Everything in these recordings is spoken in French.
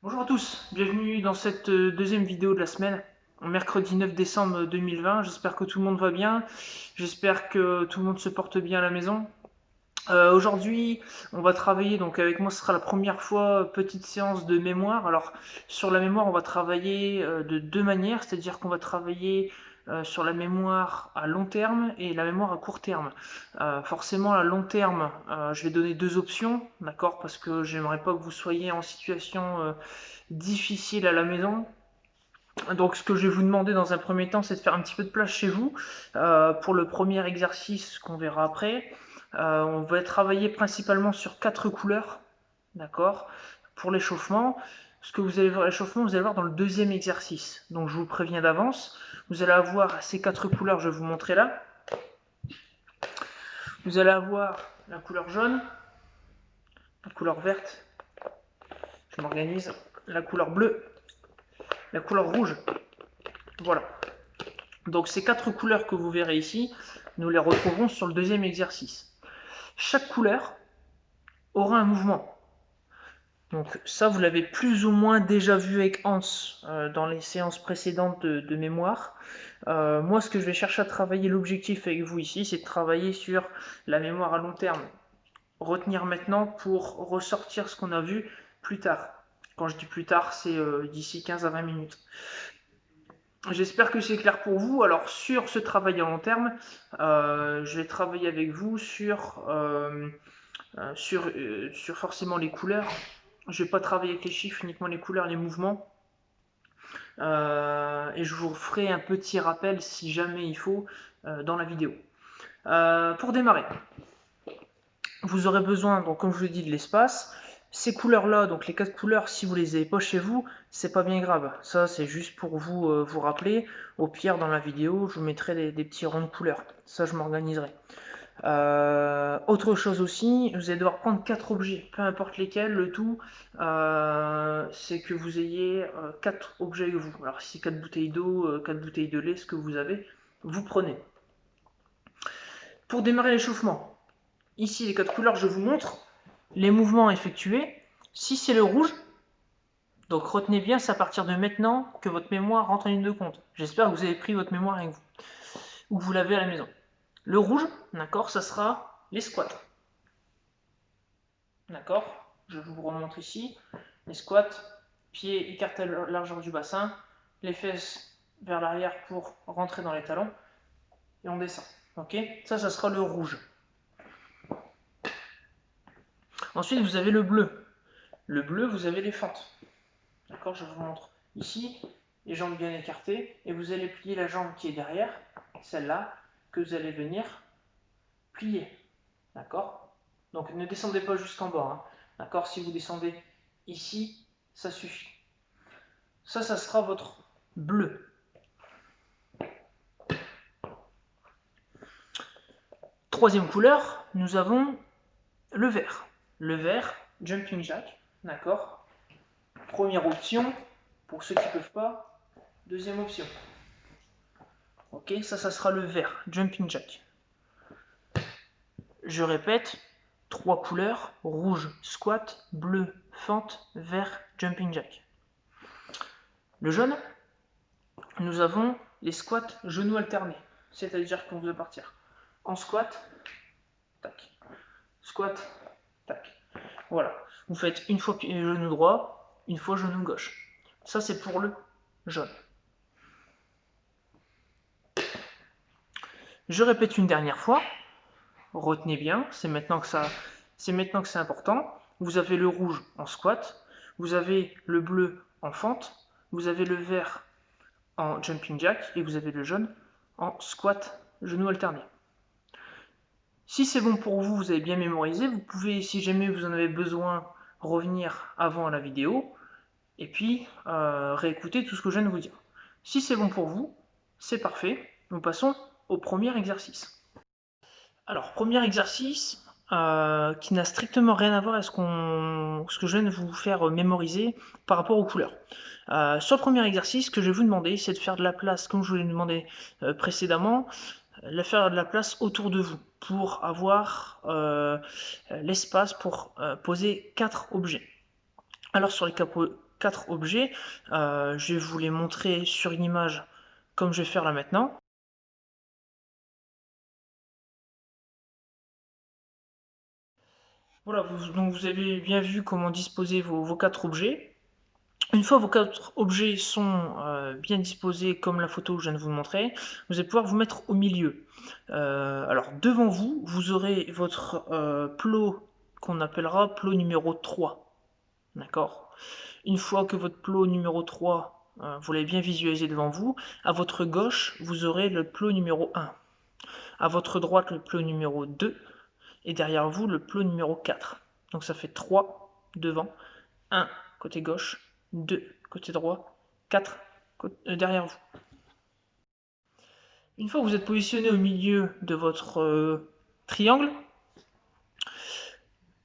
Bonjour à tous, bienvenue dans cette deuxième vidéo de la semaine, mercredi 9 décembre 2020. J'espère que tout le monde va bien, j'espère que tout le monde se porte bien à la maison. Aujourd'hui, on va travailler, donc avec moi ce sera la première fois, petite séance de mémoire. Alors sur la mémoire, on va travailler de deux manières, c'est-à-dire qu'on va travailler sur la mémoire à long terme et la mémoire à court terme. Forcément, à long terme, je vais donner deux options, d'accord, parce que j'aimerais pas que vous soyez en situation difficile à la maison. Donc ce que je vais vous demander dans un premier temps, c'est de faire un petit peu de place chez vous pour le premier exercice qu'on verra après. On va travailler principalement sur quatre couleurs, d'accord, pour l'échauffement. Ce que vous allez voir l'échauffement, vous allez voir dans le deuxième exercice. Donc je vous préviens d'avance, vous allez avoir ces quatre couleurs, je vais vous montrer là. Vous allez avoir la couleur jaune, la couleur verte, je m'organise, la couleur bleue, la couleur rouge. Voilà. Donc ces quatre couleurs que vous verrez ici, nous les retrouverons sur le deuxième exercice. Chaque couleur aura un mouvement. Donc ça, vous l'avez plus ou moins déjà vu avec Hans dans les séances précédentes de mémoire. Moi, ce que je vais chercher à travailler, l'objectif avec vous ici, c'est de travailler sur la mémoire à long terme. Retenir maintenant pour ressortir ce qu'on a vu plus tard. Quand je dis plus tard, c'est d'ici 15 à 20 minutes. J'espère que c'est clair pour vous. Alors sur ce travail à long terme, je vais travailler avec vous sur forcément les couleurs. Je ne vais pas travailler avec les chiffres, uniquement les couleurs, les mouvements. Et je vous ferai un petit rappel si jamais il faut dans la vidéo. Pour démarrer, vous aurez besoin, donc comme je vous l'ai dit, de l'espace. Ces couleurs-là, donc les quatre couleurs, si vous les avez pas chez vous, c'est pas bien grave. Ça, c'est juste pour vous vous rappeler. Au pire, dans la vidéo, je vous mettrai des petits ronds de couleurs. Ça, je m'organiserai. Autre chose aussi, vous allez devoir prendre quatre objets, peu importe lesquels. Le tout, c'est que vous ayez quatre objets avec vous. Alors, si c'est 4 bouteilles d'eau, 4 bouteilles de lait, ce que vous avez, vous prenez. Pour démarrer l'échauffement, ici les quatre couleurs, je vous montre les mouvements effectués. Si c'est le rouge, donc retenez bien, c'est à partir de maintenant que votre mémoire rentre en ligne de compte. J'espère que vous avez pris votre mémoire avec vous, ou que vous l'avez à la maison. Le rouge, d'accord, ça sera les squats. D'accord, je vous remontre ici. Les squats, pieds écartés à la largeur du bassin, les fesses vers l'arrière pour rentrer dans les talons, et on descend. Ok, ça sera le rouge. Ensuite, vous avez le bleu. Le bleu, vous avez les fentes. D'accord, je vous montre ici, les jambes bien écartées, et vous allez plier la jambe qui est derrière, celle-là, que vous allez venir plier. D'accord? Donc ne descendez pas jusqu'en bas. Hein. D'accord? Si vous descendez ici, ça suffit. Ça sera votre bleu. Troisième couleur, nous avons le vert. Le vert, jumping jack. D'accord? Première option, pour ceux qui ne peuvent pas. Deuxième option. Ok, ça sera le vert, jumping jack. Je répète, trois couleurs, rouge, squat, bleu, fente, vert, jumping jack. Le jaune, nous avons les squats genoux alternés, c'est-à-dire qu'on va partir en squat, tac, squat, tac. Voilà, vous faites une fois genou droit, une fois genou gauche. Ça, c'est pour le jaune. Je répète une dernière fois, retenez bien, c'est maintenant que c'est important. Vous avez le rouge en squat, vous avez le bleu en fente, vous avez le vert en jumping jack et vous avez le jaune en squat genou alterné. Si c'est bon pour vous, vous avez bien mémorisé, vous pouvez, si jamais vous en avez besoin, revenir avant la vidéo et puis réécouter tout ce que je viens de vous dire. Si c'est bon pour vous, c'est parfait. Nous passons au premier exercice. Alors, premier exercice qui n'a strictement rien à voir avec ce que je viens de vous faire mémoriser par rapport aux couleurs. Sur le premier exercice, ce que je vais vous demander, c'est de faire de la place, comme je vous l'ai demandé précédemment, de faire de la place autour de vous pour avoir l'espace pour poser quatre objets. Alors sur 4 objets. Je vais vous les montrer sur une image comme je vais faire là maintenant. Voilà, donc vous avez bien vu comment disposer vos 4 objets. Une fois vos 4 objets sont bien disposés comme la photo que je viens de vous montrer, vous allez pouvoir vous mettre au milieu. Alors devant vous, vous aurez votre plot qu'on appellera plot numéro 3. D'accord? Une fois que votre plot numéro 3, vous l'avez bien visualisé devant vous, à votre gauche, vous aurez le plot numéro 1. À votre droite, le plot numéro 2. Et derrière vous, le plot numéro 4. Donc ça fait 3 devant, 1 côté gauche, 2 côté droit, 4 derrière vous. Une fois que vous êtes positionné au milieu de votre triangle,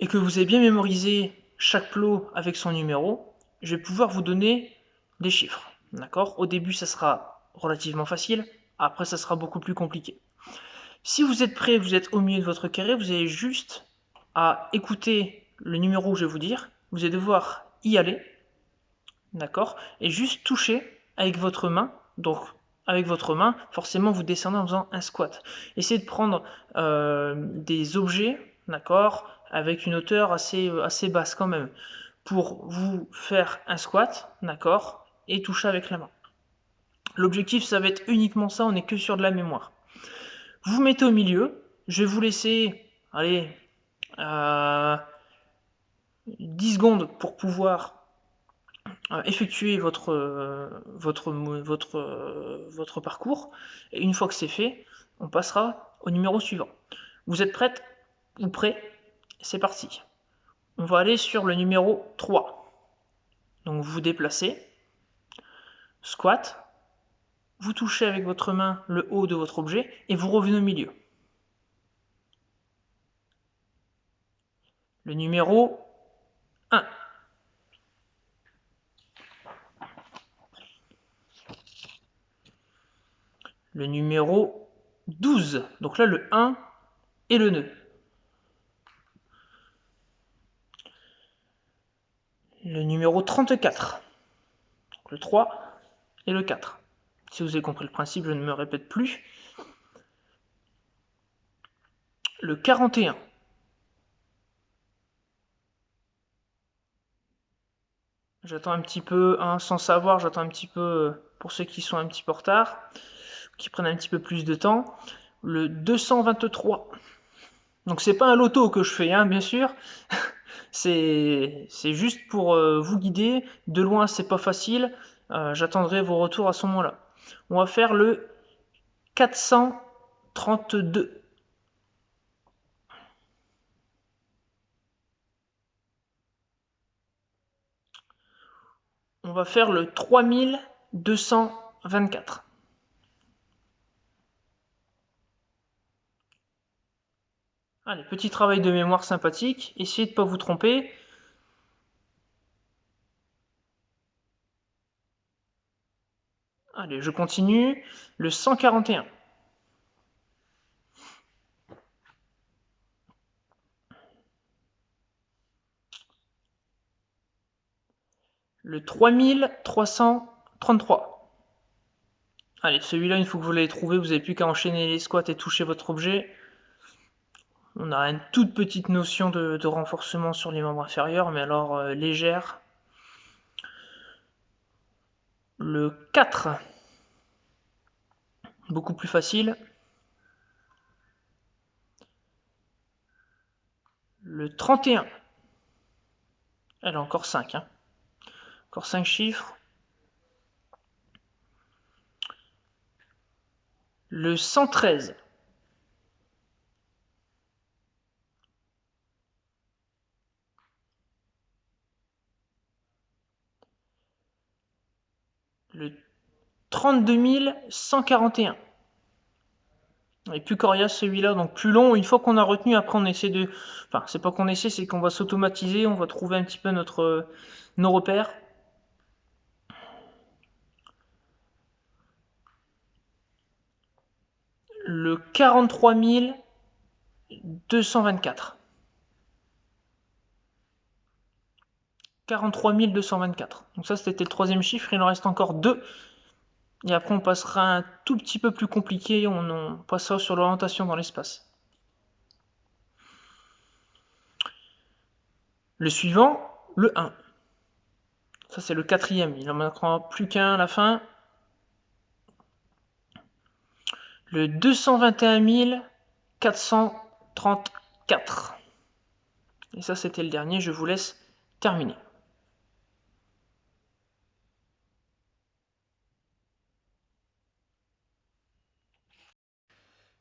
et que vous avez bien mémorisé chaque plot avec son numéro, je vais pouvoir vous donner des chiffres. D'accord? Au début, ça sera relativement facile, après, ça sera beaucoup plus compliqué. Si vous êtes prêt, vous êtes au milieu de votre carré, vous avez juste à écouter le numéro que je vais vous dire, vous allez devoir y aller, d'accord? Et juste toucher avec votre main, donc avec votre main, forcément vous descendez en faisant un squat. Essayez de prendre des objets, d'accord, avec une hauteur assez basse quand même, pour vous faire un squat, d'accord, et toucher avec la main. L'objectif, ça va être uniquement ça, on n'est que sur de la mémoire. Vous vous mettez au milieu, je vais vous laisser, allez, 10 secondes pour pouvoir effectuer votre parcours. Et une fois que c'est fait, on passera au numéro suivant. Vous êtes prête ou prêt? C'est parti. On va aller sur le numéro 3. Donc vous vous déplacez, squat, vous touchez avec votre main le haut de votre objet et vous revenez au milieu. Le numéro 1. Le numéro 12. Donc là, le 1 et le nœud. Le numéro 34. Donc le 3 et le 4. Si vous avez compris le principe, je ne me répète plus. Le 41. J'attends un petit peu, hein, sans savoir, j'attends un petit peu pour ceux qui sont un petit peu en retard, qui prennent un petit peu plus de temps. Le 223. Donc c'est pas un loto que je fais, hein, bien sûr. C'est juste pour vous guider. De loin, c'est pas facile. J'attendrai vos retours à ce moment-là. On va faire le 432. On va faire le 3224. Allez, petit travail de mémoire sympathique. Essayez de ne pas vous tromper. Allez, je continue. Le 141. Le 3333. Allez, celui-là, une fois que vous l'avez trouvé, vous n'avez plus qu'à enchaîner les squats et toucher votre objet. On a une toute petite notion de renforcement sur les membres inférieurs, mais alors légère. Le 4. Beaucoup plus facile. Le 31. Elle a encore 5. Hein. Encore 5 chiffres. Le 113. Le 32 141. Il est plus coriace celui-là, donc plus long. Une fois qu'on a retenu, après on essaie de... Enfin, c'est pas qu'on essaie, c'est qu'on va s'automatiser, on va trouver un petit peu nos repères. Le 43 224. 43 224. Donc ça, c'était le troisième chiffre, il en reste encore deux. Et après, on passera un tout petit peu plus compliqué, on passera sur l'orientation dans l'espace. Le suivant, le 1. Ça, c'est le quatrième. Il en manquera plus qu'un à la fin. Le 221 434. Et ça, c'était le dernier. Je vous laisse terminer.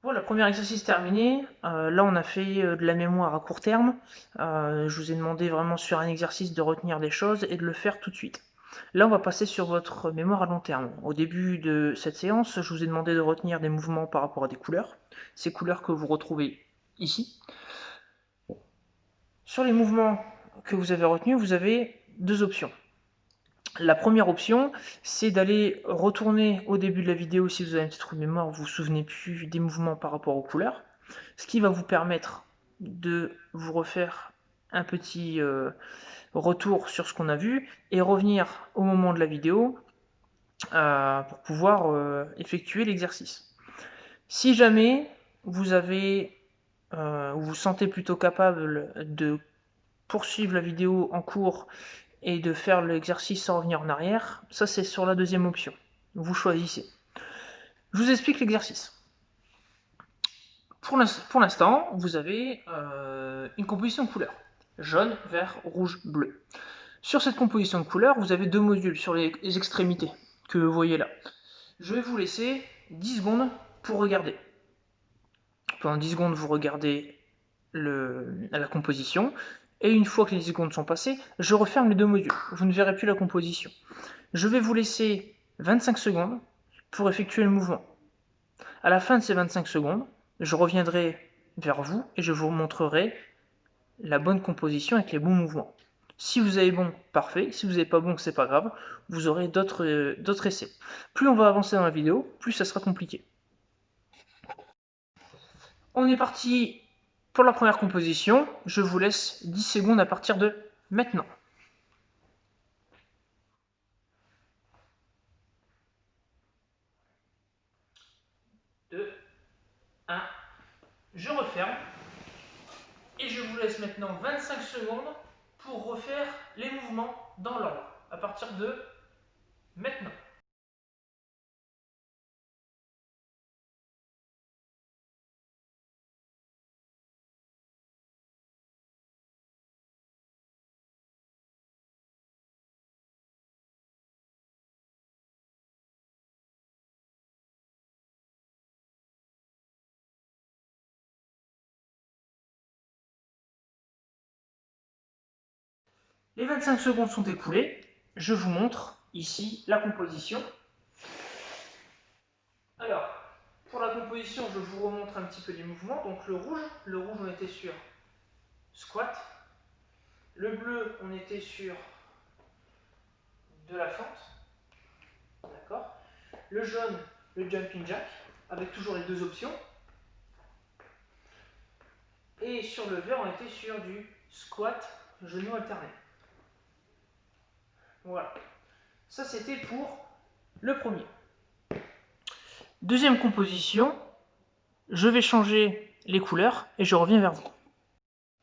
Voilà, premier exercice terminé. Là, on a fait de la mémoire à court terme. Je vous ai demandé vraiment sur un exercice de retenir des choses et de le faire tout de suite. Là, on va passer sur votre mémoire à long terme. Au début de cette séance, je vous ai demandé de retenir des mouvements par rapport à des couleurs. Ces couleurs que vous retrouvez ici. Sur les mouvements que vous avez retenus, vous avez deux options. La première option, c'est d'aller retourner au début de la vidéo si vous avez un petit trou de mémoire, vous vous souvenez plus des mouvements par rapport aux couleurs, ce qui va vous permettre de vous refaire un petit retour sur ce qu'on a vu et revenir au moment de la vidéo pour pouvoir effectuer l'exercice. Si jamais vous avez vous vous sentez plutôt capable de poursuivre la vidéo en cours et de faire l'exercice sans revenir en arrière, ça c'est sur la deuxième option. Vous choisissez. Je vous explique l'exercice. Pour l'instant, vous avez une composition de couleurs. Jaune, vert, rouge, bleu. Sur cette composition de couleurs, vous avez deux modules sur les extrémités que vous voyez là. Je vais vous laisser 10 secondes pour regarder. Pendant 10 secondes, vous regardez la composition. Et une fois que les 10 secondes sont passées, je referme les deux modules. Vous ne verrez plus la composition. Je vais vous laisser 25 secondes pour effectuer le mouvement. À la fin de ces 25 secondes, je reviendrai vers vous et je vous montrerai la bonne composition avec les bons mouvements. Si vous avez bon, parfait. Si vous n'avez pas bon, c'est pas grave. Vous aurez d'autres essais. Plus on va avancer dans la vidéo, plus ça sera compliqué. On est parti pour la première composition. Je vous laisse 10 secondes à partir de maintenant. 2, 1, je referme. Et je vous laisse maintenant 25 secondes pour refaire les mouvements dans l'ordre, à partir de maintenant. Les 25 secondes sont écoulées. Je vous montre ici la composition. Alors, pour la composition, je vous remontre un petit peu les mouvements. Donc le rouge on était sur squat. Le bleu, on était sur de la fente. D'accord. Le jaune, le jumping jack, avec toujours les deux options. Et sur le vert, on était sur du squat, genou alterné. Voilà. Ça, c'était pour le premier. Deuxième composition, je vais changer les couleurs et je reviens vers vous.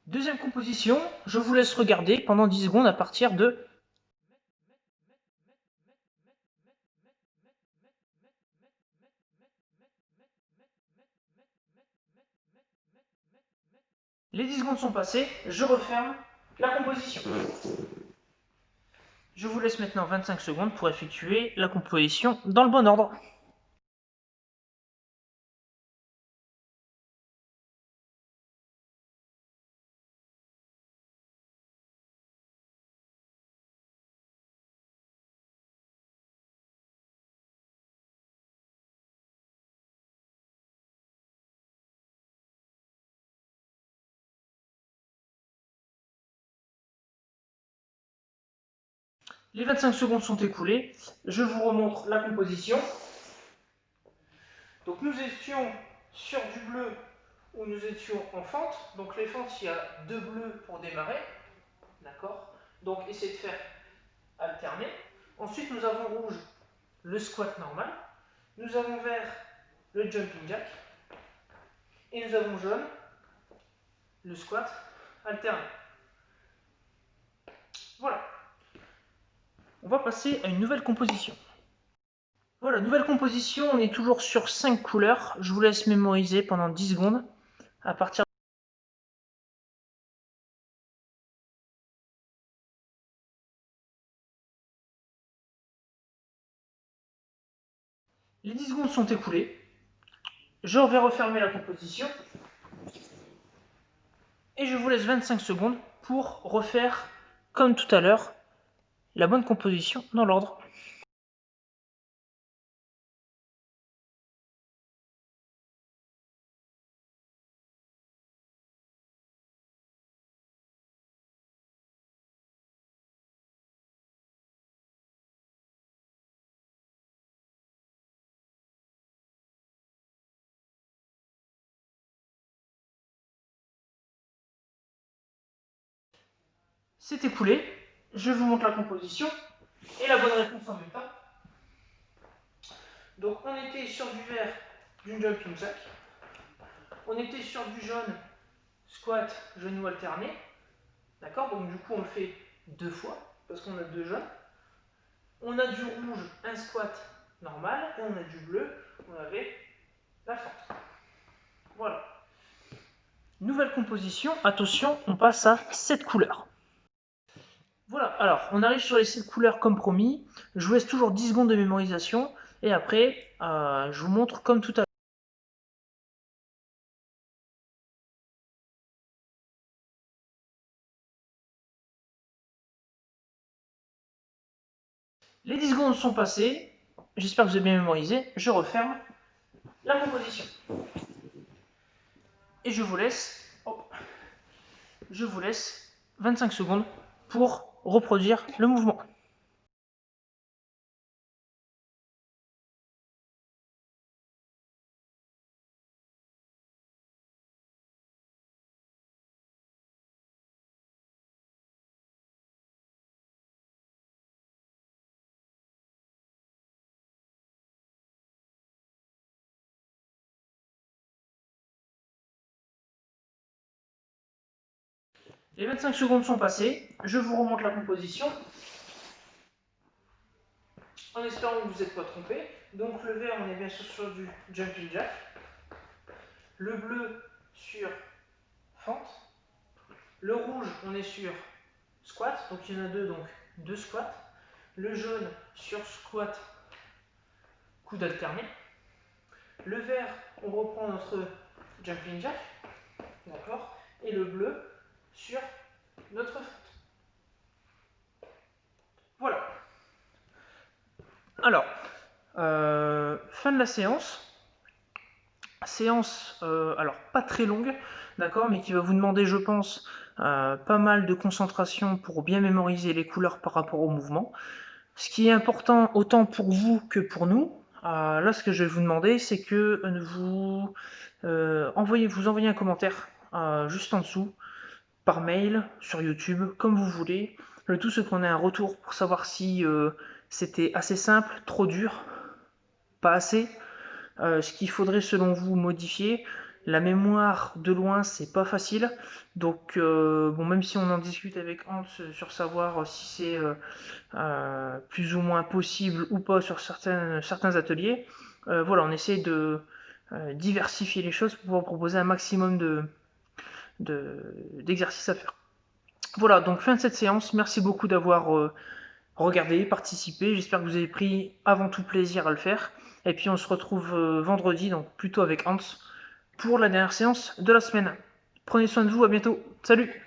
Deuxième composition, je vous laisse regarder pendant 10 secondes à partir de... Les 10 secondes sont passées, je referme la composition. Je vous laisse maintenant 25 secondes pour effectuer la composition dans le bon ordre. Les 25 secondes sont écoulées, je vous remontre la composition. Donc nous étions sur du bleu où nous étions en fente. Donc les fentes, il y a deux bleus pour démarrer. D'accord. Donc essayez de faire alterner. Ensuite, nous avons rouge, le squat normal. Nous avons vert, le jumping jack. Et nous avons jaune, le squat alterné. Voilà. On va passer à une nouvelle composition. Voilà, nouvelle composition, on est toujours sur 5 couleurs. Je vous laisse mémoriser pendant 10 secondes. À partir Les 10 secondes sont écoulées. Je vais refermer la composition. Et je vous laisse 25 secondes pour refaire, comme tout à l'heure, la bonne composition dans l'ordre. C'est écoulé. Je vous montre la composition et la bonne réponse en même temps. Donc on était sur du vert, du jumping jack. On était sur du jaune, squat, genou alterné. D'accord? Donc du coup on le fait 2 fois, parce qu'on a 2 jaunes. On a du rouge, un squat normal, et on a du bleu, on avait la fente. Voilà. Nouvelle composition, attention, on passe à 7 couleurs. Voilà, alors on arrive sur les 7 couleurs comme promis. Je vous laisse toujours 10 secondes de mémorisation, et après, je vous montre comme tout à l'heure. Les 10 secondes sont passées, j'espère que vous avez bien mémorisé, je referme la composition. Et je vous laisse 25 secondes pour reproduire le mouvement. Les 25 secondes sont passées, je vous remonte la composition, en espérant que vous n'êtes pas trompé. Donc le vert, on est bien sûr sur du jumping jack, le bleu sur fente, le rouge, on est sur squat, donc il y en a 2, donc 2 squats, le jaune sur squat, coude alterné, le vert, on reprend notre jumping jack, d'accord, et le bleu sur notre fente. Voilà. Alors, fin de la séance. Séance, alors pas très longue, d'accord, mais qui va vous demander, je pense, pas mal de concentration pour bien mémoriser les couleurs par rapport au mouvement. Ce qui est important autant pour vous que pour nous, là ce que je vais vous demander, c'est que vous envoyez un commentaire juste en dessous, par mail, sur YouTube, comme vous voulez. Le tout, c'est qu'on ait un retour pour savoir si c'était assez simple, trop dur, pas assez. Ce qu'il faudrait selon vous modifier. La mémoire de loin, c'est pas facile. Donc, bon, même si on en discute avec Hans sur savoir si c'est plus ou moins possible ou pas sur certains ateliers, voilà, on essaie de diversifier les choses pour pouvoir proposer un maximum d'exercices à faire. Voilà, donc fin de cette séance. Merci beaucoup d'avoir regardé, participé. J'espère que vous avez pris avant tout plaisir à le faire. Et puis on se retrouve vendredi, donc plutôt avec Hans, pour la dernière séance de la semaine. Prenez soin de vous, à bientôt. Salut!